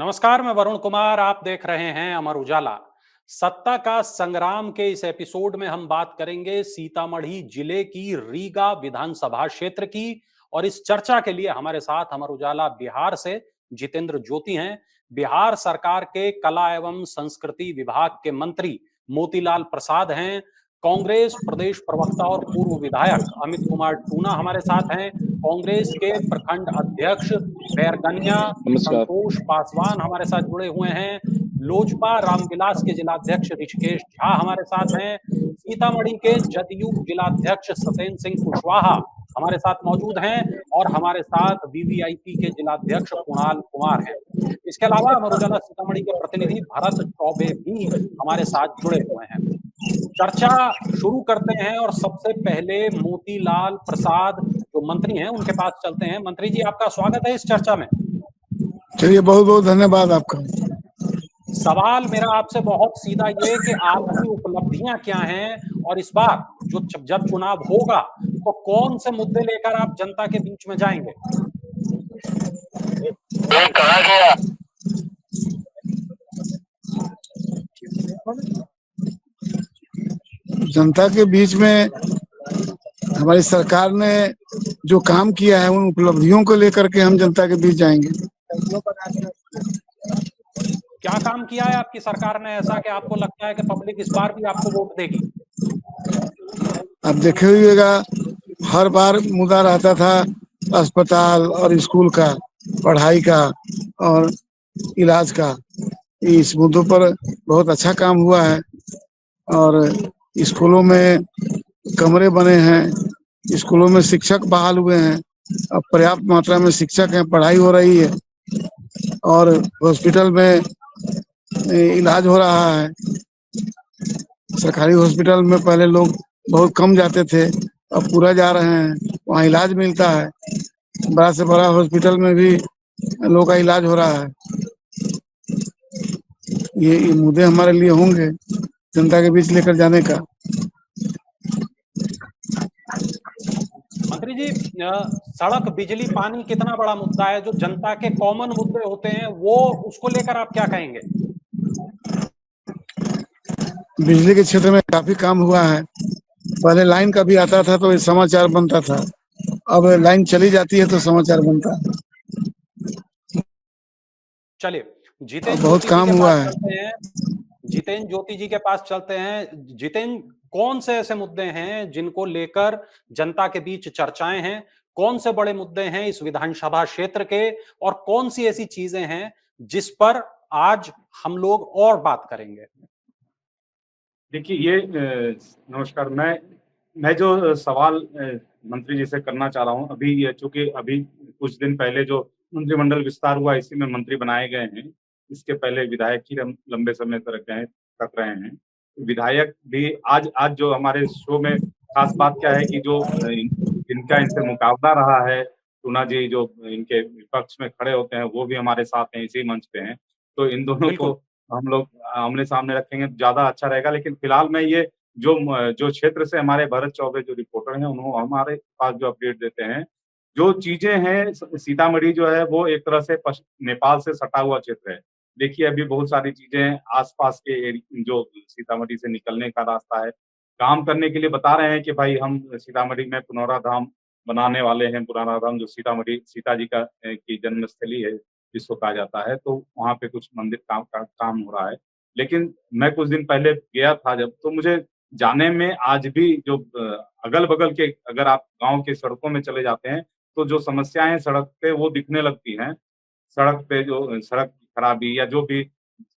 नमस्कार, मैं वरुण कुमार। आप देख रहे हैं अमर उजाला। सत्ता का संग्राम के इस एपिसोड में हम बात करेंगे सीतामढ़ी जिले की रीगा विधानसभा क्षेत्र की। और इस चर्चा के लिए हमारे साथ अमर उजाला बिहार से जितेंद्र ज्योति हैं। बिहार सरकार के कला एवं संस्कृति विभाग के मंत्री मोतीलाल प्रसाद हैं। कांग्रेस प्रदेश प्रवक्ता और पूर्व विधायक अमित कुमार टूना हमारे साथ हैं। कांग्रेस के प्रखंड अध्यक्ष बैरगनिया नमस्कार। संतोष पासवान हमारे साथ जुड़े हुए हैं। लोजपा रामविलास के जिलाध्यक्ष ऋषिकेश झा हमारे साथ हैं। सीतामढ़ी के जदयू जिलाध्यक्ष सत्येंद्र सिंह कुशवाहा हमारे साथ मौजूद हैं। और हमारे साथ वीवीआईपी के जिलाध्यक्ष कुणाल कुमार हैं। इसके अलावा अमर उजाला सीतामढ़ी के प्रतिनिधि भरत चौबे भी हमारे साथ जुड़े हुए हैं। चर्चा शुरू करते हैं और सबसे पहले मोतीलाल प्रसाद जो मंत्री हैं उनके पास चलते हैं। मंत्री जी, आपका स्वागत है इस चर्चा में। चलिए, बहुत बहुत धन्यवाद आपका। सवाल मेरा आपसे बहुत सीधा ये कि आपकी उपलब्धियां क्या हैं और इस बार जो जब चुनाव होगा तो कौन से मुद्दे लेकर आप जनता के बीच में जाएंगे? कहा गया जनता के बीच में हमारी सरकार ने जो काम किया है उन उपलब्धियों को लेकर के हम जनता के बीच जाएंगे। क्या काम किया है आपकी सरकार ने ऐसा कि आपको लगता है कि पब्लिक इस बार भी आपको वोट देगी? अब देखे हुएगा, हर बार मुद्दा रहता था अस्पताल और स्कूल का, पढ़ाई का और इलाज का। इस मुद्दों पर बहुत अच्छा काम हुआ है और स्कूलों में कमरे बने हैं, स्कूलों में शिक्षक बहाल हुए हैं, अब पर्याप्त मात्रा में शिक्षक हैं, पढ़ाई हो रही है और हॉस्पिटल में इलाज हो रहा है। सरकारी हॉस्पिटल में पहले लोग बहुत कम जाते थे, अब पूरा जा रहे हैं, वहाँ इलाज मिलता है। बड़ा से बड़ा हॉस्पिटल में भी लोगों का इलाज हो रहा है। ये मुद्दे हमारे लिए होंगे जनता के बीच लेकर जाने का। मंत्री जी, सड़क, बिजली, पानी कितना बड़ा मुद्दा है? जो जनता के कॉमन मुद्दे होते हैं वो उसको लेकर आप क्या कहेंगे? बिजली के क्षेत्र में काफी काम हुआ है। पहले लाइन का भी आता था तो समाचार बनता था, अब लाइन चली जाती है तो समाचार बनता है। चलिए, अब जितेंद्र बहुत ज्योति जी काम के हुआ पास है। चलते हैं। जितेंद्र ज्योति जी के पास चलते हैं। जितेंद्र, कौन से ऐसे मुद्दे हैं जिनको लेकर जनता के बीच चर्चाएं हैं? कौन से बड़े मुद्दे हैं इस विधानसभा क्षेत्र के? और कौन सी ऐसी चीजें हैं जिस पर आज हम लोग और बात करेंगे? देखिए, ये नमस्कार। मैं जो सवाल मंत्री जी से करना चाह रहा हूँ, अभी चूंकि अभी कुछ दिन पहले जो मंत्रिमंडल विस्तार हुआ, इसी में मंत्री बनाए गए हैं। इसके पहले विधायक ही लंबे समय तक रहे हैं। विधायक भी आज आज जो हमारे शो में खास बात क्या है कि जो जिनका इनसे मुकाबला रहा है, टूना जी जो इनके विपक्ष में खड़े होते हैं, वो भी हमारे साथ हैं, इसी मंच पे हैं। तो इन दोनों को बिल्कुल। हम लोग आमने सामने रखेंगे तो ज्यादा अच्छा रहेगा। लेकिन फिलहाल मैं ये जो क्षेत्र से हमारे भरत चौबे जो रिपोर्टर हैं, उन्होंने हमारे पास जो अपडेट देते हैं, जो चीजें हैं, सीतामढ़ी जो है वो एक तरह से नेपाल से सटा हुआ क्षेत्र है। देखिए, अभी बहुत सारी चीजें आसपास के जो सीतामढ़ी से निकलने का रास्ता है, काम करने के लिए बता रहे हैं कि भाई हम सीतामढ़ी में पुनौरा धाम बनाने वाले हैं। पुनौरा धाम जो सीतामढ़ी सीता जी की जन्मस्थली है जिसको कहा जाता है, तो वहाँ पे कुछ मंदिर का काम हो रहा है। लेकिन मैं कुछ दिन पहले गया था जब, तो मुझे जाने में आज भी जो अगल-बगल के, अगर आप गाँव के सड़कों में चले जाते हैं, तो जो समस्याएँ हैं सड़क पे वो दिखने लगती हैं। सड़क पे जो सड़क की खराबी या जो भी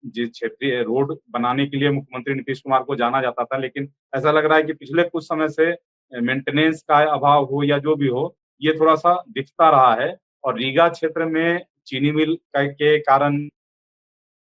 जिस क्षेत्रीय रोड बनाने के लिए मुख्यमंत्री नीतीश कुमार को जाना जाता था, लेकिन ऐसा लग रहा है कि पिछले कुछ समय से मेंटेनेंस का अभाव हो या जो भी हो, ये थोड़ा-सा दिखता रहा है। और रीगा क्षेत्र में चीनी मिल के कारण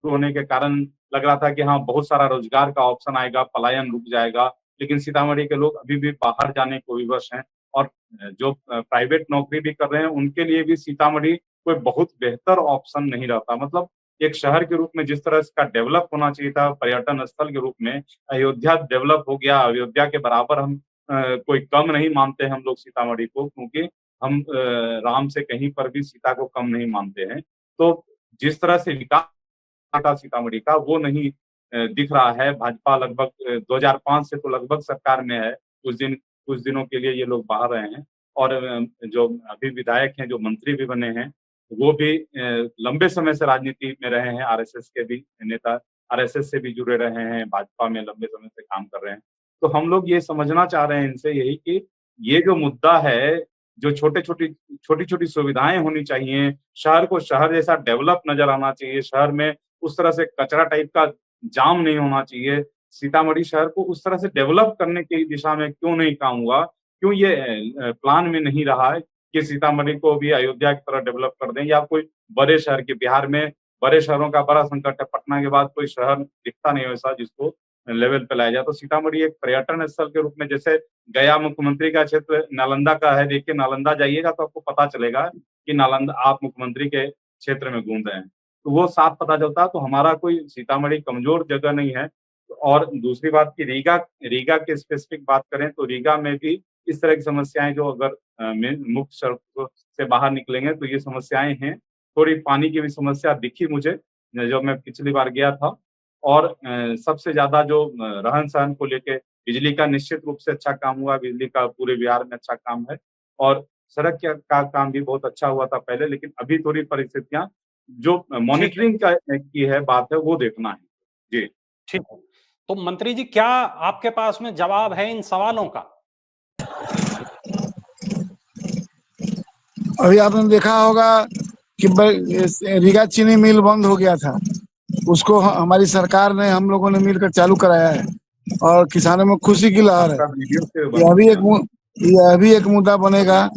होने के कारण लग रहा था कि हाँ, बहुत सारा रोजगार का ऑप्शन आएगा, पलायन रुक जाएगा। लेकिन सीतामढ़ी के लोग अभी भी बाहर जाने को विवश हैं और जो प्राइवेट नौकरी भी कर रहे हैं, उनके लिए भी सीतामढ़ी कोई बहुत बेहतर ऑप्शन नहीं रहता। मतलब एक शहर के रूप में जिस तरह इसका डेवलप होना चाहिए था, पर्यटन स्थल के रूप में अयोध्या डेवलप हो गया। अयोध्या के बराबर हम कोई कम नहीं मानते हम लोग सीतामढ़ी को, क्योंकि हम राम से कहीं पर भी सीता को कम नहीं मानते हैं। तो जिस तरह से विकास था सीतामढ़ी का वो नहीं दिख रहा है। भाजपा लगभग 2005 से तो लगभग सरकार में है। कुछ दिनों के लिए ये लोग बाहर रहे हैं और जो अभी विधायक हैं, जो मंत्री भी बने हैं, वो भी लंबे समय से राजनीति में रहे हैं। आरएसएस के भी नेता, आरएसएस से भी जुड़े रहे हैं, भाजपा में लंबे समय से काम कर रहे हैं। तो हम लोग ये समझना चाह रहे हैं इनसे यही कि ये जो मुद्दा है, जो छोटी-छोटी सुविधाएँ होनी चाहिए, शहर को शहर जैसा डेवलप नज़र आना चाहिए, शहर में उस तरह से कचरा टाइप का जाम नहीं होना चाहिए। सीतामढ़ी शहर को उस तरह से डेवलप करने की दिशा में क्यों नहीं काम हुआ? क्यों ये प्लान में नहीं रहा है कि सीतामढ़ी को भी अयोध्या की तरह डेवलप कर दें या कोई बड़े शहर के बिहार में बड़े शहरों का बड़ा संकट है, पटना के बाद कोई शहर दिखता नहीं वैसा जिसको लेवल पे लाया जाए। तो सीतामढ़ी एक पर्यटन स्थल के रूप में जैसे गया मुख्यमंत्री का क्षेत्र नालंदा का है, देखिए नालंदा जाइएगा तो आपको पता चलेगा कि नालंदा आप मुख्यमंत्री के क्षेत्र में घूम रहे हैं। तो वो साफ पता चलता है। तो हमारा कोई सीतामढ़ी कमज़ोर जगह नहीं है। और दूसरी बात कि रीगा की स्पेसिफिक बात करें तो रीगा में भी इस तरह की समस्याएँ जो अगर मेन मुख्य सड़कों से बाहर निकलेंगे तो ये समस्याएँ हैं। थोड़ी पानी की भी समस्या दिखी मुझे जब मैं पिछली बार गया था। और सबसे ज़्यादा जो रहन-सहन को लेके बिजली का निश्चित रूप से अच्छा काम हुआ, बिजली का पूरे बिहार में अच्छा काम है। और सड़क का काम भी बहुत अच्छा हुआ था पहले, लेकिन अभी थोड़ी परिस्थितियाँ जो ठीक है, मॉनिटरिंग की है बात है वो देखना है। जी। ठीक है। तो मंत्री जी, क्या आपके पास में जवाब है इन सवालों का? अभी आपने देखा होगा कि रीगा चीनी मिल बंद हो गया था, उसको हमारी सरकार ने, हम लोगों ने मिलकर चालू कराया है और किसानों में खुशी की लहर है। आपका वीडियो से यह भी एक मुद्दा बनेगा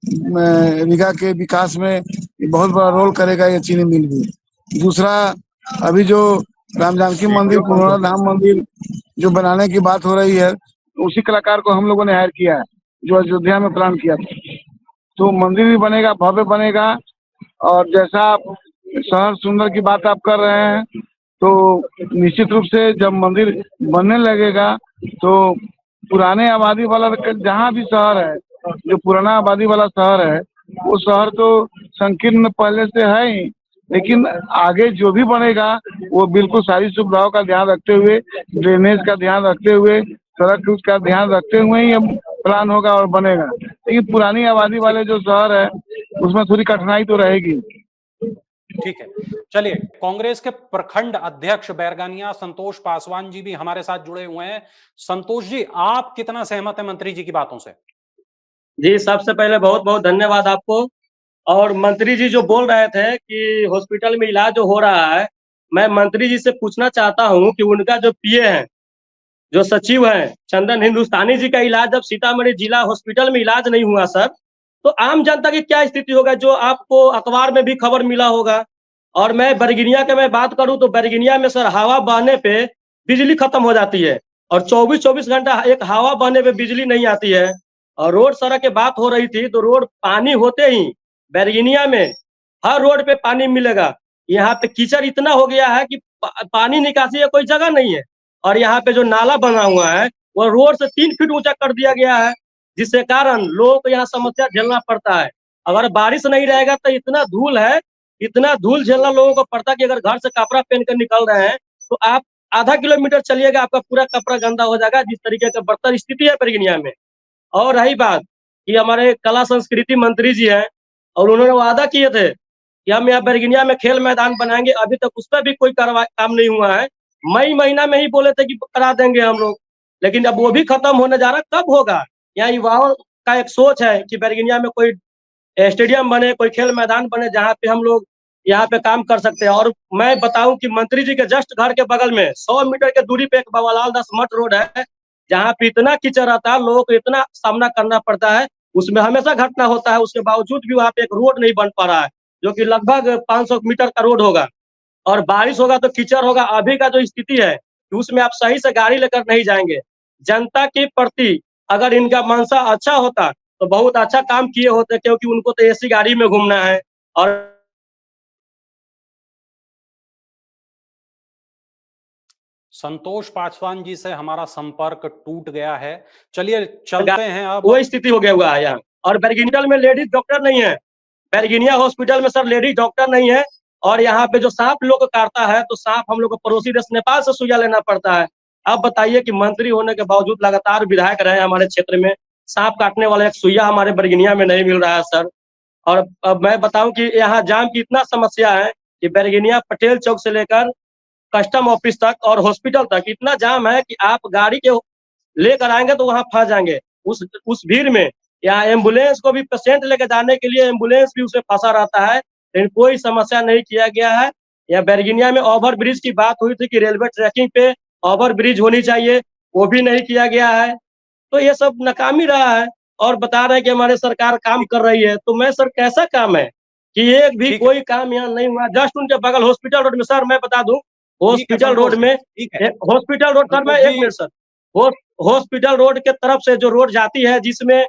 रीगा के विकास में, बहुत बड़ा रोल करेगा ये चीनी मिल भी। दूसरा, अभी जो राम जानकी मंदिर, पुनर्धाम मंदिर जो बनाने की बात हो रही है, उसी कलाकार को हम लोगों ने हायर किया है जो अयोध्या में प्लान किया था। तो मंदिर भी बनेगा, भव्य बनेगा। और जैसा आप शहर सुंदर की बात आप कर रहे हैं, तो निश्चित रूप से जब मंदिर बनने लगेगा तो पुराने आबादी वाला जहाँ भी शहर है, जो पुराना आबादी वाला शहर है, वो शहर तो संकीर्ण पहले से है ही, लेकिन आगे जो भी बनेगा वो बिल्कुल सारी सुविधाओं का ध्यान रखते हुए, ड्रेनेज का ध्यान रखते हुए, सड़क का ध्यान रखते हुए ही प्लान होगा और बनेगा। लेकिन पुरानी आबादी वाले जो शहर है उसमें थोड़ी कठिनाई तो रहेगी। ठीक है, चलिए, कांग्रेस के प्रखंड अध्यक्ष बैरगनिया संतोष पासवान जी भी हमारे साथ जुड़े हुए हैं। संतोष जी, आप कितना सहमत हैं मंत्री जी की बातों से? जी, सबसे पहले बहुत-बहुत धन्यवाद आपको। और मंत्री जी जो बोल रहे थे कि हॉस्पिटल में इलाज जो हो रहा है, मैं मंत्री जी से पूछना चाहता हूँ कि उनका जो पीए हैं, जो सचिव हैं, चंदन हिंदुस्तानी जी का इलाज जब सीतामढ़ी जिला हॉस्पिटल में इलाज नहीं हुआ सर, तो आम जनता की क्या स्थिति होगा? जो आपको अखबार में भी खबर मिला होगा। और मैं बैरगनिया की मैं बात करूँ तो बैरगनिया में सर हवा बहने पे बिजली खत्म हो जाती है और 24-24 घंटा एक हवा बहने पे बिजली नहीं आती है। और रोड सड़क की बात हो रही थी तो रोड पानी होते ही बैरगनिया में हर रोड पे पानी मिलेगा। यहाँ पे कीचड़ इतना हो गया है कि पानी निकासी है कोई जगह नहीं है। और यहाँ पे जो नाला बना हुआ है वो रोड से 3 फीट ऊंचा कर दिया गया है, जिसके कारण लोगों को यहाँ समस्या झेलना पड़ता है। अगर बारिश नहीं रहेगा तो इतना धूल है, इतना धूल झेलना लोगों को पड़ता है कि अगर घर से कपड़ा पहन कर निकल रहे हैं तो आप आधा किलोमीटर चलिएगा, आपका पूरा कपड़ा गंदा हो जाएगा। जिस तरीके का बदतर स्थिति है बैरगनिया में। और रही बात कि हमारे कला संस्कृति मंत्री जी हैं और उन्होंने वादा किए थे कि हम यहाँ बैरगनिया में खेल मैदान बनाएंगे, अभी तक उस पर भी कोई काम नहीं हुआ है। मई महीना में ही बोले थे कि करा देंगे हम लोग, लेकिन अब वो भी खत्म होने जा रहा है। कब होगा? यहाँ युवाओं का एक सोच है कि बैरगनिया में कोई स्टेडियम बने, कोई खेल मैदान बने, जहाँ पे हम लोग यहाँ पे काम कर सकते हैं। और मैं बताऊं कि मंत्री जी के जस्ट घर के बगल में 100 मीटर के दूरी पे एक बाबूलाल दास मठ रोड है, जहाँ पे इतना कीचड़ आता है, लोगों को इतना सामना करना पड़ता है, उसमें हमेशा घटना होता है। उसके बावजूद भी वहाँ पे एक रोड नहीं बन पा रहा है, जो कि लगभग 500 मीटर का रोड होगा। और बारिश होगा तो कीचड़ होगा। अभी का जो स्थिति है कि उसमें आप सही से गाड़ी लेकर नहीं जाएंगे। जनता के प्रति अगर इनका मंशा अच्छा होता तो बहुत अच्छा काम किए होते, क्योंकि उनको तो एसी गाड़ी में घूमना है। और संतोष पासवान जी से हमारा संपर्क टूट गया है। चलिए चलते हैं अब। वो स्थिति हो गया हुआ है यहाँ। और बैरगनिया में लेडीज डॉक्टर नहीं है, बैरगनिया हॉस्पिटल में सर लेडीज डॉक्टर नहीं है। और यहाँ पे जो सांप लोग को काटता है तो सांप हम लोग को पड़ोसी देश नेपाल से सुइया लेना पड़ता है। अब बताइए कि मंत्री होने के बावजूद लगातार विधायक रहे हमारे क्षेत्र में, सांप काटने वाला एक सुइया हमारे बरगिनिया में नहीं मिल रहा है सर। और अब मैं बताऊं कि यहाँ जाम की इतना समस्या है कि बरगिनिया पटेल चौक से लेकर कस्टम ऑफिस तक और हॉस्पिटल तक इतना जाम है कि आप गाड़ी के लेकर आएंगे तो वहां फंस जाएंगे उस भीड़ में। यहाँ एम्बुलेंस को भी पेशेंट लेकर जाने के लिए एम्बुलेंस भी उसे फंसा रहता है, लेकिन कोई समस्या नहीं किया गया है। यहाँ बैरगिनिया में ओवर ब्रिज की बात हुई थी कि रेलवे ट्रैकिंग पे ओवर ब्रिज होनी चाहिए, वो भी नहीं किया गया है। तो ये सब नाकामी रहा है और बता रहे हैं कि हमारी सरकार काम कर रही है। तो मैं सर कैसा काम है कि एक भी कोई काम यहाँ नहीं हुआ। जस्ट उनके बगल हॉस्पिटल रोड में सर मैं बता दूं, हॉस्पिटल रोड में हॉस्पिटल रोड सर मैं 1 मिनट सर, हॉस्पिटल रोड के तरफ से जो रोड जाती है जिसमें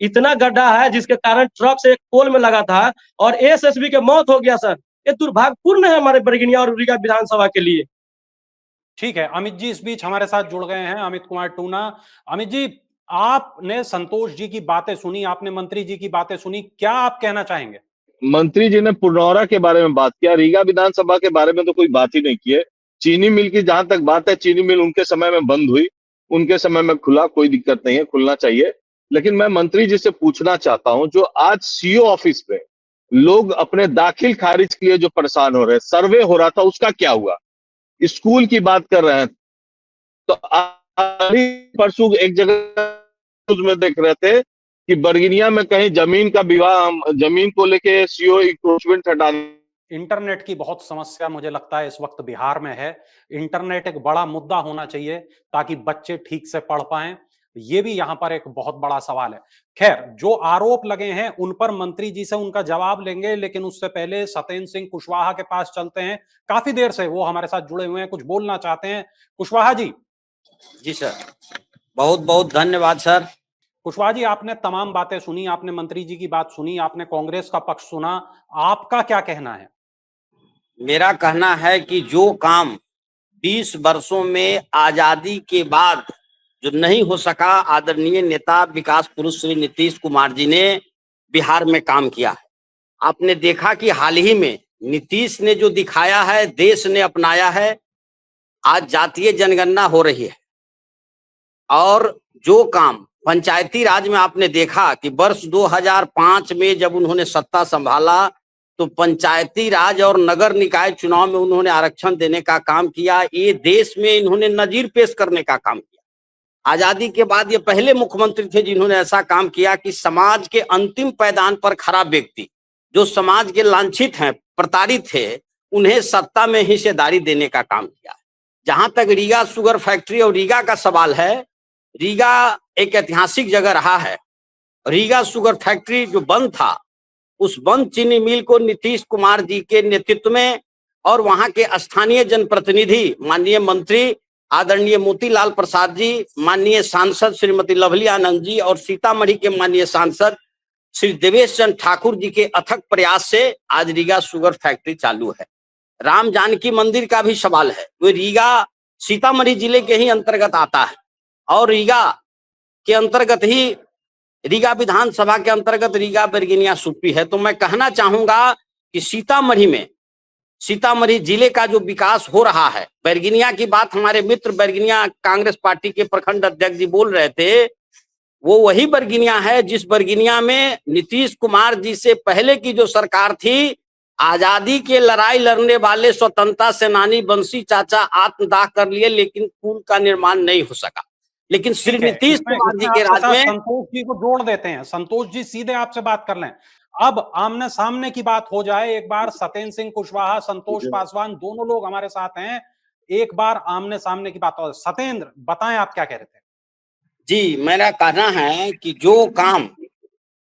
इतना गड्ढा है जिसके कारण ट्रक से एक पोल में लगा था और एसएसबी के मौत हो गया सर। ये दुर्भाग्यपूर्ण है हमारे बरगिनिया और रीगा विधानसभा के लिए। ठीक है, अमित जी इस बीच हमारे साथ जुड़ गए हैं, अमित कुमार टूना। अमित जी, आपने संतोष जी की बातें सुनी, आपने मंत्री जी की बातें सुनी, क्या आप कहना चाहेंगे? मंत्री जी ने पुरनौरा के बारे में बात किया, रीगा विधानसभा के बारे में तो कोई बात ही नहीं की है। चीनी मिल की जहां तक बात है, चीनी मिल उनके समय में बंद हुई, उनके समय में खुला, कोई दिक्कत नहीं है, खुलना चाहिए। लेकिन मैं मंत्री जी से पूछना चाहता हूं, जो आज सीओ ऑफिस पे लोग अपने दाखिल खारिज के लिए जो परेशान हो रहे हैं, सर्वे हो रहा था, उसका क्या हुआ? स्कूल की बात कर रहे हैं तो परसों एक जगह में देख रहे थे कि बरगिनिया में कहीं जमीन का विवाद, जमीन को लेके सीओ इंक्रोचमेंट हटाने। इंटरनेट की बहुत समस्या मुझे लगता है इस वक्त बिहार में है। इंटरनेट एक बड़ा मुद्दा होना चाहिए ताकि बच्चे ठीक से पढ़ पाएं। ये भी यहां पर एक बहुत बड़ा सवाल है। खैर, जो आरोप लगे हैं उन पर मंत्री जी से उनका जवाब लेंगे, लेकिन उससे पहले सतेंद्र सिंह कुशवाहा के पास चलते हैं। काफी देर से वो हमारे साथ जुड़े हुए हैं, कुछ बोलना चाहते हैं। कुशवाहा जी। जी सर, बहुत बहुत धन्यवाद सर। कुशवाहा जी, आपने तमाम बातें सुनी, आपने मंत्री जी की बात सुनी, आपने कांग्रेस का पक्ष सुना, आपका क्या कहना है? मेरा कहना है कि जो काम 20 वर्षों में आजादी के बाद जो नहीं हो सका, आदरणीय नेता विकास पुरुष श्री नीतीश कुमार जी ने बिहार में काम किया है। आपने देखा कि हाल ही में नीतीश ने जो दिखाया है, देश ने अपनाया है। आज जातीय जनगणना हो रही है और जो काम पंचायती राज में आपने देखा कि वर्ष 2005 में जब उन्होंने सत्ता संभाला तो पंचायती राज और नगर निकाय चुनाव में उन्होंने आरक्षण देने का काम किया। ये देश में इन्होंने नजीर पेश करने का काम किया। आजादी के बाद ये पहले मुख्यमंत्री थे जिन्होंने ऐसा काम किया कि समाज के अंतिम पायदान पर खड़ा व्यक्ति, जो समाज के लांछित हैं, प्रताड़ित थे, उन्हें सत्ता में हिस्सेदारी देने का काम किया। जहां तक रीगा शुगर फैक्ट्री और रीगा का सवाल है, रीगा एक ऐतिहासिक जगह रहा है। रीगा शुगर फैक्ट्री जो बंद था, उस बंद चीनी मिल को नीतीश कुमार जी के नेतृत्व में और वहां के स्थानीय जनप्रतिनिधि, माननीय मंत्री आदरणीय मोतीलाल प्रसाद जी, माननीय सांसद श्रीमती लवली आनंद जी और सीतामढ़ी के माननीय सांसद श्री देवेश चंद्र ठाकुर जी के अथक प्रयास से आज रीगा शुगर फैक्ट्री चालू है। राम जानकी मंदिर का भी सवाल है, वो रीगा सीतामढ़ी जिले के ही अंतर्गत आता है और रीगा के अंतर्गत ही, रीगा विधानसभा के अंतर्गत रीगा बरगिनिया सुप्पी है। तो मैं कहना चाहूंगा कि सीतामढ़ी जिले का जो विकास हो रहा है, बरगिनिया की बात हमारे मित्र बरगिनिया कांग्रेस पार्टी के प्रखंड अध्यक्ष जी बोल रहे थे, वो वही बरगिनिया है जिस बरगिनिया में नीतीश कुमार जी से पहले की जो सरकार थी, आजादी के लड़ाई लड़ने वाले स्वतंत्रता सेनानी बंसी चाचा आत्मदाह कर लिए, लेकिन पुल का निर्माण नहीं हो सका। लेकिन श्री नीतीश कुमार जी के राज में, संतोष जी को जोड़ देते हैं। संतोष जी सीधे आपसे बात कर लें। अब आमने सामने की बात हो जाए एक बार। सतेंद्र सिंह कुशवाहा, संतोष पासवान, दोनों लोग हमारे साथ हैं। एक बार आमने सामने की बात हो। सतेंद्र, बताएं आप क्या कह रहे थे? जी, मेरा कहना है कि जो काम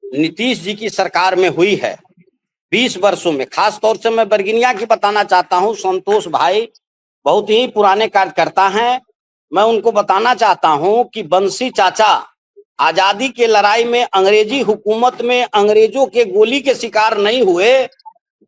नीतीश जी की सरकार में हुई है 20 वर्षों में, खास तौर से मैं बरगिनिया की बताना चाहता हूं। संतोष भाई बहुत ही पुराने कार्यकर्ता हैं। मैं उनको बताना चाहता हूं कि बंसी चाचा आजादी के लड़ाई में अंग्रेजी हुकूमत में अंग्रेजों के गोली के शिकार नहीं हुए।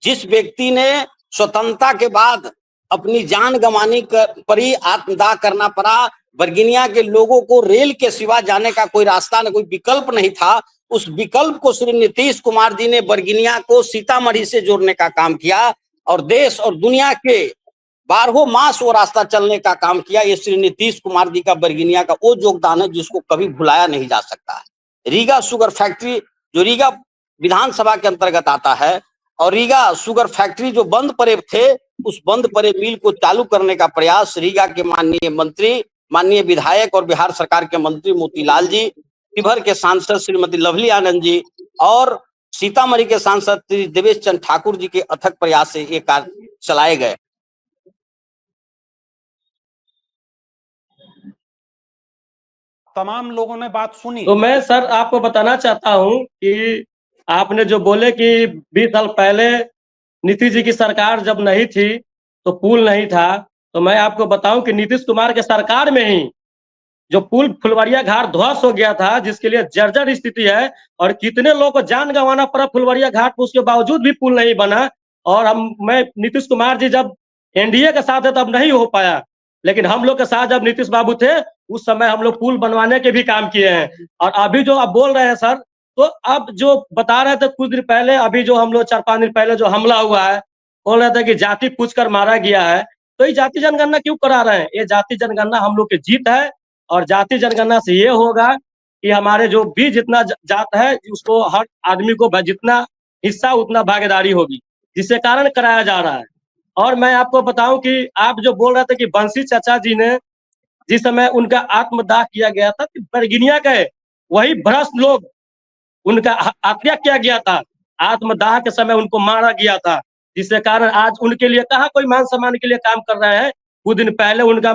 जिस व्यक्ति ने स्वतंत्रता के बाद अपनी जान गंवानी पर ही आत्मदाह करना पड़ा, बरगिनिया के लोगों को रेल के सिवा जाने का कोई रास्ता न, कोई विकल्प नहीं था, उस विकल्प को श्री नीतीश कुमार जी ने बरगिनिया को सीतामढ़ी से जोड़ने का काम किया। और देश और दुनिया के 12 मास वो रास्ता चलने का काम किया। ये श्री नीतीश कुमार जी का बरगिनिया का वो योगदान है जिसको कभी भुलाया नहीं जा सकता है। रीगा शुगर फैक्ट्री जो रीगा विधानसभा के अंतर्गत आता है, और रीगा शुगर फैक्ट्री जो बंद पड़े थे, उस बंद पड़े मिल को चालू करने का प्रयास रीगा के माननीय मंत्री, माननीय विधायक और बिहार सरकार के मंत्री मोतीलाल जी, शिवहर के सांसद श्रीमती लवली आनंद जी और सीतामढ़ी के सांसद श्री देवेश चंद्र ठाकुर जी के अथक प्रयास से ये कार्य चलाए गए। तमाम लोगों ने बात सुनी। तो मैं सर आपको बताना चाहता हूं कि आपने जो बोले कि 20 साल पहले नीतीश जी की सरकार जब नहीं थी तो पुल नहीं था, तो मैं आपको बताऊं कि नीतीश कुमार के सरकार में ही जो पुल फुलवरिया घाट ध्वस्त हो गया था, जिसके लिए जर्जर स्थिति है और कितने लोगों को जान गंवाना पड़ा फुलवरिया घाट पर, उसके बावजूद भी पुल नहीं बना। और मैं नीतीश कुमार जी जब एनडीए के साथ है तब नहीं हो पाया, लेकिन हम लोग के साथ जब नीतीश बाबू थे उस समय हम लोग पुल बनवाने के भी काम किए हैं। और अभी जो आप बोल रहे हैं सर, तो अब जो बता रहे थे कुछ दिन पहले, अभी जो हम लोग 4-5 दिन पहले जो हमला हुआ है, बोल रहे थे कि जाति पूछ कर मारा गया है, तो ये जाति जनगणना क्यों करा रहे हैं? ये जाति जनगणना हम लोग की जीत है, और जाति जनगणना से ये होगा कि हमारे जो भी जितना जात है उसको हर आदमी को जितना हिस्सा उतना भागीदारी होगी, जिसके कारण कराया जा रहा है। और मैं आपको बताऊं कि आप जो बोल रहे थे कि बंसी चाचा जी ने जिस समय उनका आत्मदाह किया गया था, बरगिनिया गए वही भ्रष्ट लोग उनका हत्या किया गया था, आत्मदाह के समय उनको मारा गया था, जिसके कारण आज उनके लिए कहाँ कोई मान सम्मान के लिए काम कर रहे हैं। कुछ दिन पहले उनका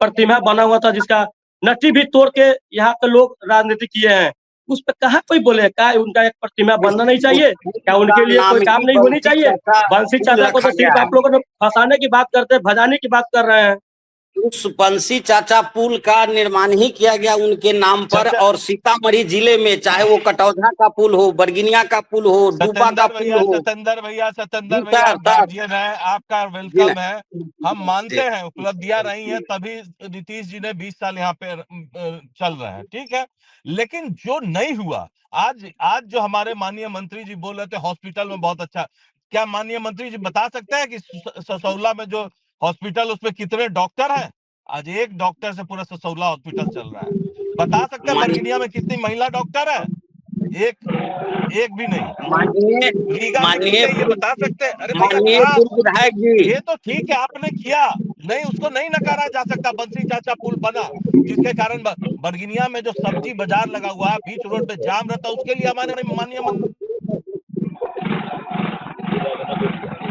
प्रतिमा बना हुआ था जिसका नट्टी भी तोड़ के यहाँ के लोग राजनीति किए हैं, उस पर कहाँ कोई बोले का उनका एक प्रतिमा बनना नहीं चाहिए? क्या उनके लिए कोई काम नहीं होनी चाहिए? बंसी चाचा को तो सिर्फ आप लोगों ने फंसाने की बात करते हैं, भजाने की बात कर रहे हैं। उस बंसी चाचा पुल का निर्माण ही किया गया उनके नाम पर। और सीतामढ़ी जिले में चाहे वो कटौझा का पुल हो, बरगिनिया का पुल हो, डूबा का पुल हो, सतेंद्र भैया गार्जियन है, आपका वेलकम है। हम मानते हैं उपलब्धियां रही हैं, तभी नीतीश जी ने 20 साल यहाँ पे चल रहे हैं, ठीक है। लेकिन जो नहीं हुआ, आज जो हमारे माननीय मंत्री जी बोल रहे थे हॉस्पिटल में बहुत अच्छा, क्या माननीय मंत्री जी बता सकते हैं कि ससौला में जो हॉस्पिटल उसमें कितने डॉक्टर हैं? आज एक डॉक्टर से पूरा ससौला हॉस्पिटल चल रहा है। बता सकते हैं बरगिनिया में कितनी महिला डॉक्टर है? एक भी नहीं। माननीय ये बता सकते हैं? अरे विधायक जी, ये तो ठीक है आपने किया, नहीं उसको नहीं नकारा जा सकता। बंसी चाचा पुल बना जिसके कारण बरगिनिया में जो सब्जी बाजार लगा हुआ है, बीच रोड पे जाम रहता, उसके लिए हमारे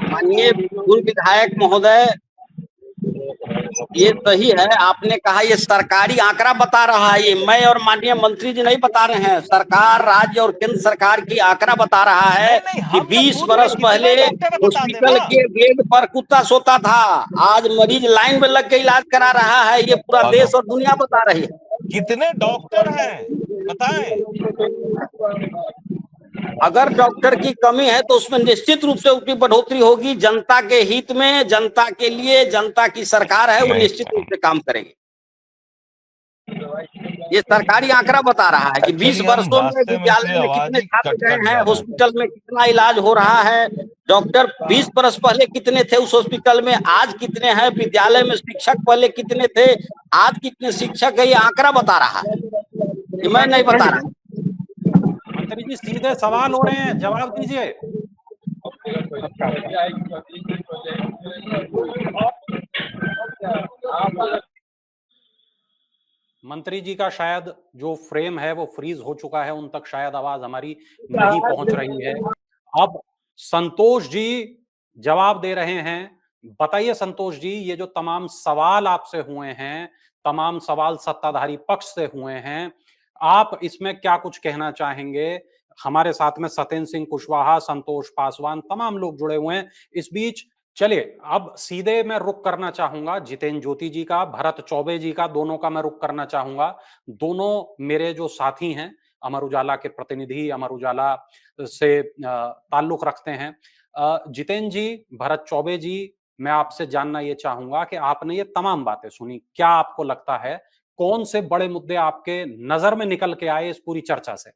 माननीय पूर्व विधायक महोदय, ये सही है, आपने कहा ये सरकारी आंकड़ा बता रहा है, ये मैं और माननीय मंत्री जी नहीं बता रहे हैं, सरकार, राज्य और केंद्र सरकार की आंकड़ा बता रहा है कि 20 बरस पहले हॉस्पिटल के बेड पर कुत्ता सोता था, आज मरीज लाइन में लग के इलाज करा रहा है। ये पूरा देश और दुनिया बता रही है। कितने डॉक्टर हैं बताएं? अगर डॉक्टर की कमी है तो उसमें निश्चित रूप से उसकी बढ़ोतरी होगी। जनता के हित में, जनता के लिए, जनता की सरकार है, वो निश्चित रूप से काम करेंगे। ये सरकारी आंकड़ा बता रहा है कि 20 वर्षों में विद्यालय में कितने छात्र गए हैं, हॉस्पिटल में कितना इलाज हो रहा है, डॉक्टर 20 बरस पहले कितने थे उस हॉस्पिटल में, आज कितने हैं, विद्यालय में शिक्षक पहले कितने थे, आज कितने शिक्षक है, ये आंकड़ा बता रहा है, ये मैं नहीं बता रहा। मंत्री जी सीधे सवाल हो रहे हैं, जवाब दीजिए। मंत्री जी का शायद जो फ्रेम है वो फ्रीज हो चुका है, उन तक शायद आवाज हमारी नहीं पहुंच रही है। अब संतोष जी जवाब दे रहे हैं। बताइए संतोष जी, ये जो तमाम सवाल आपसे हुए हैं, तमाम सवाल सत्ताधारी पक्ष से हुए हैं, आप इसमें क्या कुछ कहना चाहेंगे? हमारे साथ में सतेंद्र सिंह कुशवाहा, संतोष पासवान, तमाम लोग जुड़े हुए हैं। इस बीच चलिए अब सीधे मैं रुख करना चाहूंगा जितेंद्र ज्योति जी का, भरत चौबे जी का, दोनों का मैं रुख करना चाहूंगा। दोनों मेरे जो साथी हैं, अमर उजाला के प्रतिनिधि, अमर उजाला से ताल्लुक रखते हैं। जितेंद्र जी, भरत चौबे जी, मैं आपसे जानना ये चाहूंगा कि आपने ये तमाम बातें सुनी, क्या आपको लगता है कौन से बड़े मुद्दे आपके नजर में निकल के आए इस पूरी चर्चा से?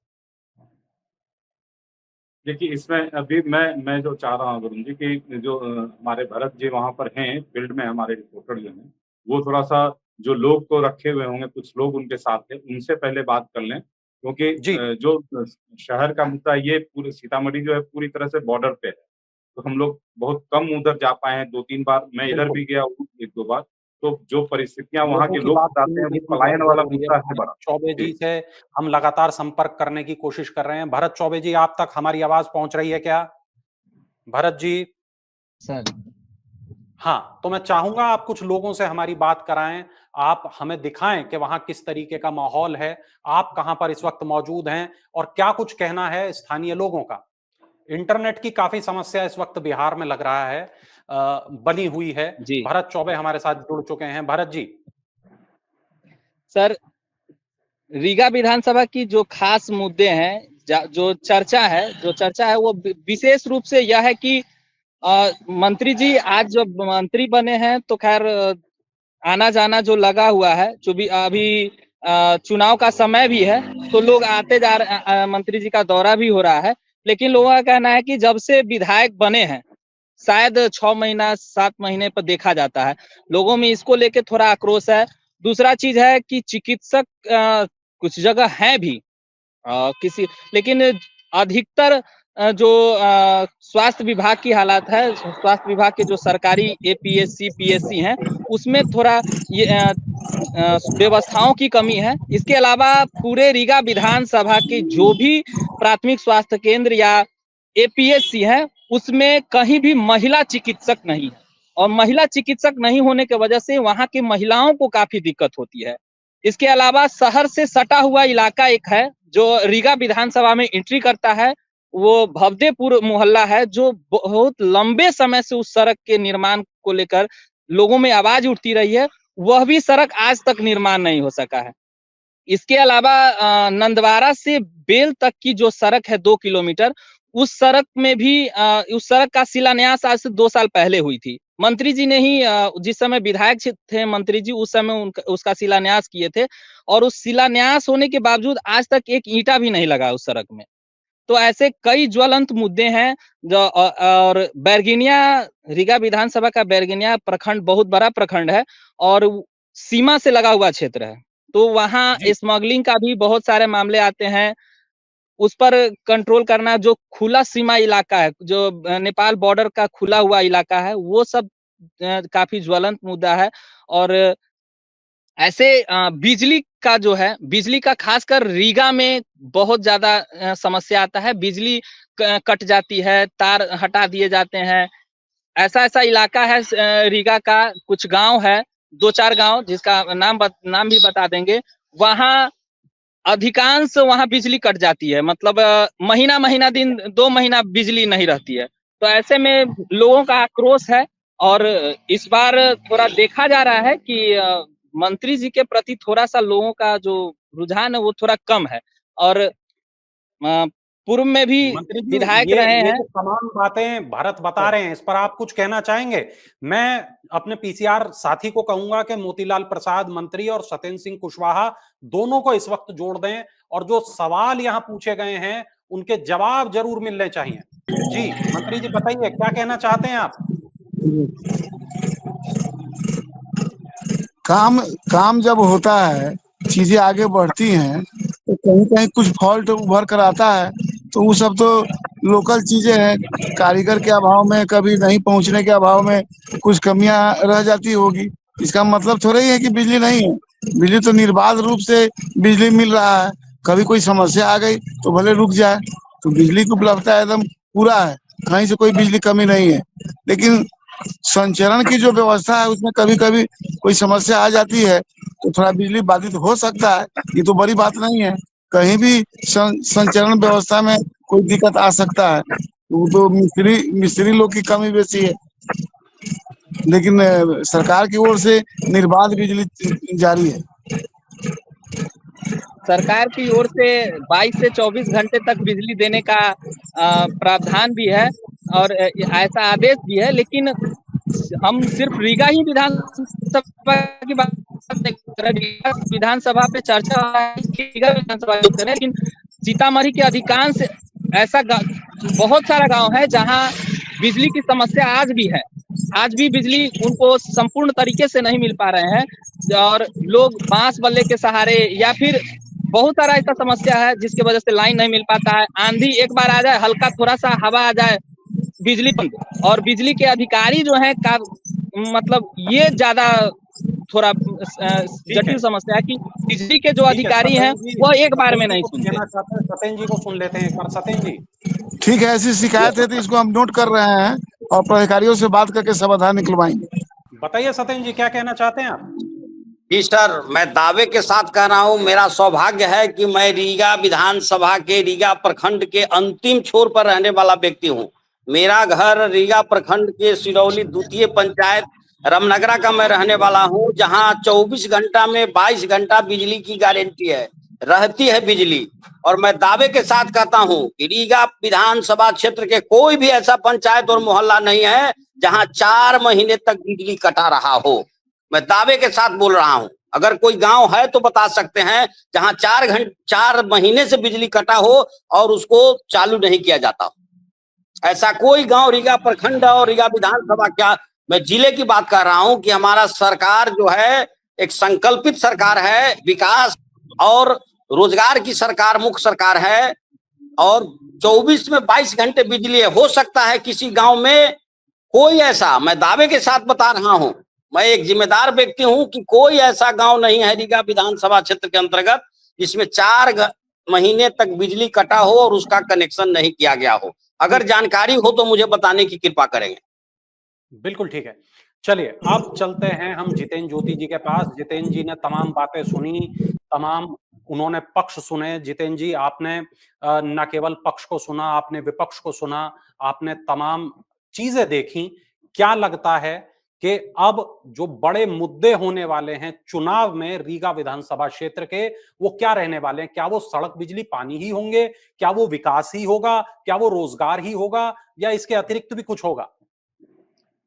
देखिए इसमें अभी मैं जो चाह रहा हूँ वरुण जी कि जो हमारे भरत जी वहाँ पर हैं फील्ड में, हमारे रिपोर्टर जो हैं, वो थोड़ा-सा जो लोग तो रखे हुए होंगे, कुछ लोग उनके साथ हैं, उनसे पहले बात कर लें। क्योंकि जी। जो शहर का मुद्दा ये पूरे सीतामढ़ी जो है पूरी तरह से बॉर्डर पे है। तो हम लोग बहुत कम उधर जा पाए हैं, 2-3 बार मैं इधर बिल्कुल। भी गया हूँ 1-2 बार। तो जो परिस्थितियाँ वहाँ लोगों के की लोग बात बताते सुनने हैं, भी वो इतनी पलायन बहुत वाला ज़रूरी है। मुद्दा है भरत बड़ा। चौबे जी। जी से हम लगातार संपर्क करने की कोशिश कर रहे हैं। भरत चौबे जी, आप तक हमारी आवाज़ पहुँच रही है क्या? भरत जी? सर। हाँ, तो मैं चाहूँगा आप कुछ लोगों से हमारी बात कराएँ, आप हमें दिखाएँ कि वहाँ किस तरीके का माहौल है, आप कहाँ पर इस वक़्त मौजूद हैं और क्या कुछ कहना है स्थानीय लोगों का? इंटरनेट की काफ़ी समस्या इस वक़्त बिहार में लग रहा है बनी हुई है। जी। भरत चौबे हमारे साथ जुड़ चुके हैं। भरत जी। सर, रीगा विधानसभा की जो खास मुद्दे हैं, जो चर्चा है वो विशेष रूप से यह है कि मंत्री जी आज जब मंत्री बने हैं तो खैर आना-जाना जो लगा हुआ है, जो भी अभी चुनाव का समय भी है, तो लोग आते जा रहे मंत्री जी का दौरा भी हो रहा है। लेकिन लोगों का कहना है कि जब से विधायक बने हैं, शायद 6 महीना 7 महीने पर देखा जाता है। लोगों में इसको लेके थोड़ा आक्रोश है। दूसरा चीज़ है कि चिकित्सक कुछ जगह हैं भी किसी लेकिन अधिकतर जो स्वास्थ्य विभाग की हालात है, स्वास्थ्य विभाग के जो सरकारी एपीएससी, पीएससी हैं, उसमें थोड़ा ये व्यवस्थाओं की कमी है। इसके अलावा पूरे रीगा विधानसभा के जो भी प्राथमिक स्वास्थ्य केंद्र या एपीएससी है, उसमें कहीं भी महिला चिकित्सक नहीं है और महिला चिकित्सक नहीं होने की वजह से वहाँ की महिलाओं को काफ़ी दिक्कत होती है। इसके अलावा शहर से सटा हुआ इलाका एक है, जो रीगा विधानसभा में एंट्री करता है, वो भवदेपुर मोहल्ला है, जो बहुत लंबे समय से उस सड़क के निर्माण को लेकर लोगों में आवाज़ उठती रही है, वह भी सड़क आज तक निर्माण नहीं हो सका है। इसके अलावा नंदवारा से बेल तक की जो सड़क है 2 किलोमीटर, उस सड़क का शिलान्यास आज से 2 साल पहले हुई थी। मंत्री जी ने ही जिस समय विधायक थे मंत्री जी, उस समय उसका शिलान्यास किए थे और उस शिलान्यास होने के बावजूद आज तक एक ईंटा भी नहीं लगा उस सड़क में। तो ऐसे कई ज्वलंत मुद्दे हैं जो और बैरगनिया रीगा विधानसभा का बैरगनिया प्रखंड बहुत बड़ा प्रखंड है और सीमा से लगा हुआ क्षेत्र है। तो वहाँ जी। स्मगलिंग का भी बहुत सारे मामले आते हैं। उस पर कंट्रोल करना जो खुला सीमा इलाका है, जो नेपाल बॉर्डर का खुला हुआ इलाका है, वो सब काफ़ी ज्वलंत मुद्दा है और ऐसे बिजली का जो है, बिजली का खासकर रीगा में बहुत ज़्यादा समस्या आता है। बिजली कट जाती है, तार हटा दिए जाते हैं। ऐसा-ऐसा इलाका है रीगा का कुछ गाँव है, 2-4 गाँव जिसका नाम भी बता देंगे। वहाँ अधिकांश वहाँ बिजली कट जाती है मतलब महीना-महीना दिन 2 महीना बिजली नहीं रहती है। तो ऐसे में लोगों का आक्रोश है और इस बार थोड़ा देखा जा रहा है कि मंत्री जी के प्रति थोड़ा-सा लोगों का जो रुझान है वो थोड़ा कम है और पूर्व में भी मंत्री जी, विधायक ये रहे ये हैं। जो तमाम बातें भरत बता रहे हैं, इस पर आप कुछ कहना चाहेंगे? मैं अपने पीसीआर साथी को कहूँगा कि मोतीलाल प्रसाद मंत्री और सत्येंद्र सिंह कुशवाहा दोनों को इस वक़्त जोड़ दें और जो सवाल यहाँ पूछे गए हैं, उनके जवाब ज़रूर मिलने चाहिए। जी, मंत्री जी बताइए क्या कहना चाहते हैं आप? काम काम जब होता है, चीजें आगे बढ़ती हैं, तो कहीं-कहीं कुछ फॉल्ट उभर कर आता है, तो वो सब तो लोकल चीजें हैं। कारीगर के अभाव में, कभी नहीं पहुंचने के अभाव में कुछ कमियां रह जाती होगी। इसका मतलब थोड़ा ही है कि बिजली नहीं है। बिजली तो निर्बाध रूप से बिजली मिल रहा है। कभी कोई समस्या आ गई तो भले रुक जाए, तो बिजली की उपलब्धता एकदम पूरा है, कहीं से कोई बिजली कमी नहीं है। लेकिन संचरण की जो व्यवस्था है उसमें कभी-कभी कोई समस्या आ जाती है, तो थोड़ा बिजली बाधित हो सकता है। ये तो बड़ी बात नहीं है। कहीं भी संचरण व्यवस्था में कोई दिक्कत आ सकता है। वो तो मिस्त्री लोग की कमी बेसी है। लेकिन सरकार की ओर से निर्बाध बिजली जारी है। सरकार की ओर से 22 से 24 घंटे तक बिजली देने का प्रावधान भी है और ऐसा आदेश भी है, लेकिन हम सिर्फ रीगा ही विधानसभा की बात नहीं कर रहे, रीगा विधानसभा पे चर्चा हो रहा है कि रीगा विधानसभा की बात कर रहे हैं, लेकिन सीतामढ़ी के अधिकांश ऐसा बहुत सारा गांव है जहां बिजली की समस्या आज भी है। आज भी बिजली उनको संपूर्ण तरीके से नहीं मिल पा रहे हैं और लोग बांस बल्ले के सहारे या फिर बहुत सारा ऐसा समस्या है जिसकी वजह से लाइन नहीं मिल पाता है। आंधी एक बार आ जाए, हल्का थोड़ा सा हवा आ जाए, बिजली बंद। और बिजली के अधिकारी जो है मतलब ये ज्यादा थोड़ा जटिल समस्या है कि बिजली के जो अधिकारी हैं वो एक बार में नहीं सुनते। कहना चाहते हैं, सतेन जी को सुन लेते हैं एक बार। सतेन जी, ठीक है, ऐसी शिकायत है तो इसको हम नोट कर रहे हैं और प्राधिकारियों से बात करके समाधान निकलवाएंगे। बताइए सतेन जी, क्या कहना चाहते हैं आप? जी सर, मैं दावे के साथ कह रहा हूं, मेरा सौभाग्य है कि मैं रीगा विधानसभा के रीगा प्रखंड के अंतिम छोर पर रहने वाला व्यक्ति हूं। मेरा घर रीगा प्रखंड के सिरौली द्वितीय पंचायत रामनगरा का मैं रहने वाला हूं, जहां 24 घंटा में 22 घंटा बिजली की गारंटी है, रहती है बिजली। और मैं दावे के साथ कहता हूं कि रीगा विधानसभा क्षेत्र के कोई भी ऐसा पंचायत और मोहल्ला नहीं है जहां 4 महीने तक बिजली कटा रहा हो। मैं दावे के साथ बोल रहा हूं, अगर कोई गांव है तो बता सकते हैं जहां 4 महीने से बिजली कटा हो और उसको चालू नहीं किया जाता हो। ऐसा कोई गांव रीगा प्रखंड और रीगा विधानसभा, क्या मैं जिले की बात कर रहा हूं कि हमारा सरकार जो है एक संकल्पित सरकार है, विकास और रोजगार की सरकार मुख्य सरकार है। और 24 में 22 घंटे बिजली है। हो सकता है किसी गांव में कोई ऐसा, मैं दावे के साथ बता रहा हूं, मैं एक जिम्मेदार व्यक्ति हूं कि कोई ऐसा गांव नहीं है रीगा विधानसभा क्षेत्र के अंतर्गत जिसमें 4 महीने तक बिजली कटा हो और उसका कनेक्शन नहीं किया गया हो। अगर जानकारी हो तो मुझे बताने की कृपा करेंगे। बिल्कुल ठीक है। चलिए, अब चलते हैं हम जितेन ज्योति जी के पास। जितेन जी ने तमाम बातें सुनी, तमाम उन्होंने पक्ष सुने। जितेन जी, आपने न केवल पक्ष को सुना, आपने विपक्ष को सुना, आपने तमाम चीजें देखी। क्या लगता है कि अब जो बड़े मुद्दे होने वाले हैं चुनाव में रीगा विधानसभा क्षेत्र के, वो क्या रहने वाले हैं? क्या वो सड़क, बिजली, पानी ही होंगे? क्या वो विकास ही होगा? क्या वो रोजगार ही होगा, या इसके अतिरिक्त भी कुछ होगा?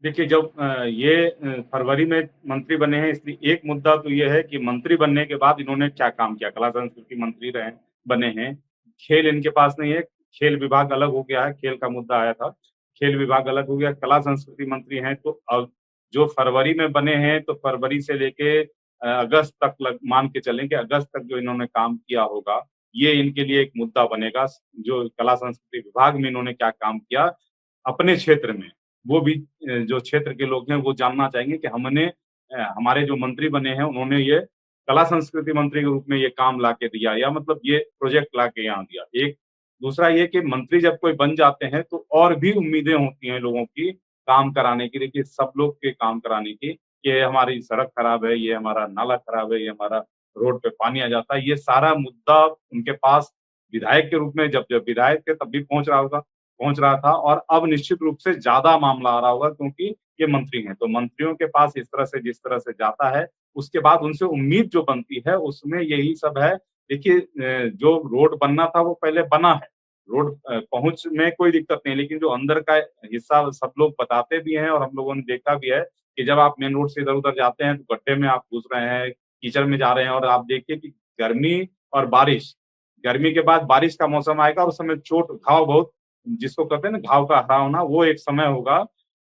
देखिए, जब ये फरवरी में मंत्री बने हैं, इसलिए एक मुद्दा तो ये है कि मंत्री बनने के बाद इन्होंने क्या काम किया। कला संस्कृति मंत्री बने हैं, खेल इनके पास नहीं है, खेल विभाग अलग हो गया है, खेल का मुद्दा आया था, खेल विभाग अलग हो गया। कला संस्कृति मंत्री हैं, तो अब जो फरवरी में बने हैं, तो फरवरी से लेके अगस्त तक मान के चलें कि अगस्त तक जो इन्होंने काम किया होगा, ये इनके लिए एक मुद्दा बनेगा। जो कला संस्कृति विभाग में इन्होंने क्या काम किया अपने क्षेत्र में, वो भी जो क्षेत्र के लोग हैं वो जानना चाहेंगे कि हमारे जो मंत्री बने हैं उन्होंने ये कला संस्कृति मंत्री के रूप में ये काम लाके दिया, या मतलब ये प्रोजेक्ट लाके यहाँ दिया। एक दूसरा ये कि मंत्री जब कोई बन जाते हैं तो और भी उम्मीदें होती हैं लोगों की काम कराने की, देखिए सब लोग के काम कराने की, कि हमारी सड़क खराब है, ये हमारा नाला खराब है, ये हमारा रोड पे पानी आ जाता है। ये सारा मुद्दा उनके पास विधायक के रूप में, जब जब विधायक थे तब भी पहुंच रहा था, और अब निश्चित रूप से ज्यादा मामला आ रहा होगा क्योंकि ये मंत्री हैं। तो मंत्रियों के पास इस तरह से जिस तरह से जाता है, उसके बाद उनसे उम्मीद जो बनती है उसमें यही सब है। देखिए, जो रोड बनना था वो पहले बना है, रोड पहुंच में कोई दिक्कत नहीं, लेकिन जो अंदर का हिस्सा सब लोग बताते भी हैं और हम लोगों ने देखा भी है कि जब आप मेन रोड से इधर उधर जाते हैं तो गड्ढे में आप घुस रहे हैं, कीचड़ में जा रहे हैं। और आप देखिए कि गर्मी और बारिश, गर्मी के बाद बारिश का मौसम आएगा और उस समय चोट घाव बहुत, जिसको कहते हैं ना घाव का हरा होना, वो एक समय होगा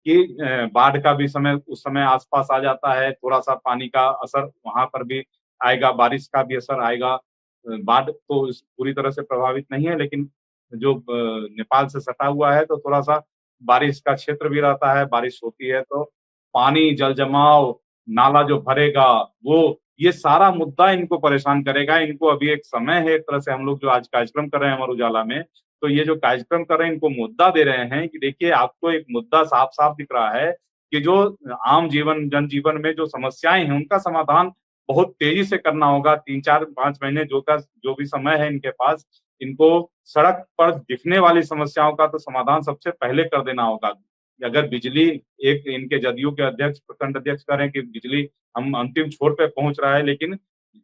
कि बाढ़ का भी समय उस समय आसपास आ जाता है। थोड़ा-सा पानी का असर वहाँ पर भी आएगा, बारिश का भी असर आएगा। बाढ़ तो पूरी तरह से प्रभावित नहीं है, लेकिन जो नेपाल से सटा हुआ है तो थोड़ा-सा बारिश का क्षेत्र भी रहता है, बारिश होती है तो पानी, जल जमाव, नाला जो भरेगा, वो ये सारा मुद्दा इनको परेशान करेगा। इनको अभी एक समय है, एक तरह से हम लोग जो आज कार्यक्रम कर रहे हैं अमर उजाला में, तो ये जो कार्यक्रम कर रहे हैं इनको मुद्दा दे रहे हैं कि देखिए आपको एक मुद्दा साफ-साफ दिख रहा है कि जो आम जनजीवन में जो समस्याएँ हैं उनका समाधान बहुत तेजी से करना होगा। 3, 4, 5 महीने जो भी समय है इनके पास, इनको सड़क पर दिखने वाली समस्याओं का तो समाधान सबसे पहले कर देना होगा। अगर बिजली, एक इनके जदयू के अध्यक्ष, प्रखंड अध्यक्ष कह रहे हैं कि बिजली हम अंतिम छोर पे पहुँच रहा है, लेकिन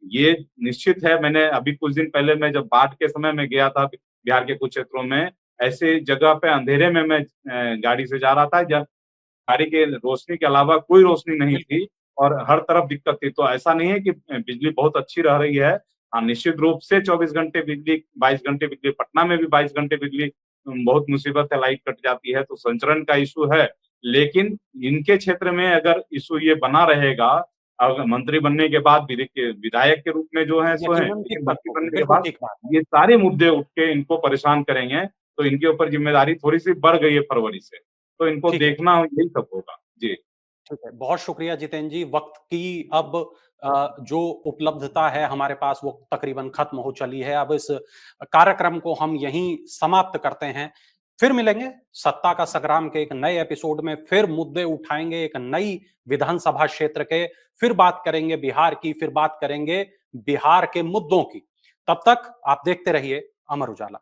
ये निश्चित है। मैंने अभी कुछ दिन पहले मैं जब बाढ़ के समय में गया था बिहार के कुछ क्षेत्रों में, ऐसे जगह पे अंधेरे में मैं गाड़ी से जा रहा था, जब गाड़ी के रोशनी के अलावा कोई रोशनी नहीं थी और हर तरफ दिक्कत थी। तो ऐसा नहीं है कि बिजली बहुत अच्छी रह रही है, हाँ, निश्चित रूप से 24 घंटे बिजली, 22 घंटे बिजली, पटना में भी 22 घंटे बिजली बहुत मुसीबत है, लाइट कट जाती है, तो संचरण का इशू है। लेकिन इनके क्षेत्र में अगर इशू ये बना रहेगा, अगर मंत्री बनने के बाद विधायक के रूप में जो है सो है, यकीनन ठीक लेकिन बात मंत्री होगी, बनने के बिल्कुल बाद ठीक बात है। ये सारे मुद्दे उठ के इनको परेशान करेंगे, तो इनके ऊपर जिम्मेदारी थोड़ी-सी बढ़ गई है फरवरी से, तो इनको ठीक है। देखना यही सब होगा। जी। ठीक है, बहुत शुक्रिया जितेंद्र जी। वक़्त की अब जो उपलब्धता है हमारे पास वो तकरीबन खत्म हो चली है। अब इस कार्यक्रम को हम यहीं समाप्त करते हैं। फिर मिलेंगे सत्ता का संग्राम के एक नए एपिसोड में, फिर मुद्दे उठाएँगे एक नई विधानसभा क्षेत्र के, फिर बात करेंगे बिहार की, फिर बात करेंगे बिहार के मुद्दों की। तब तक आप देखते रहिए अमर उजाला।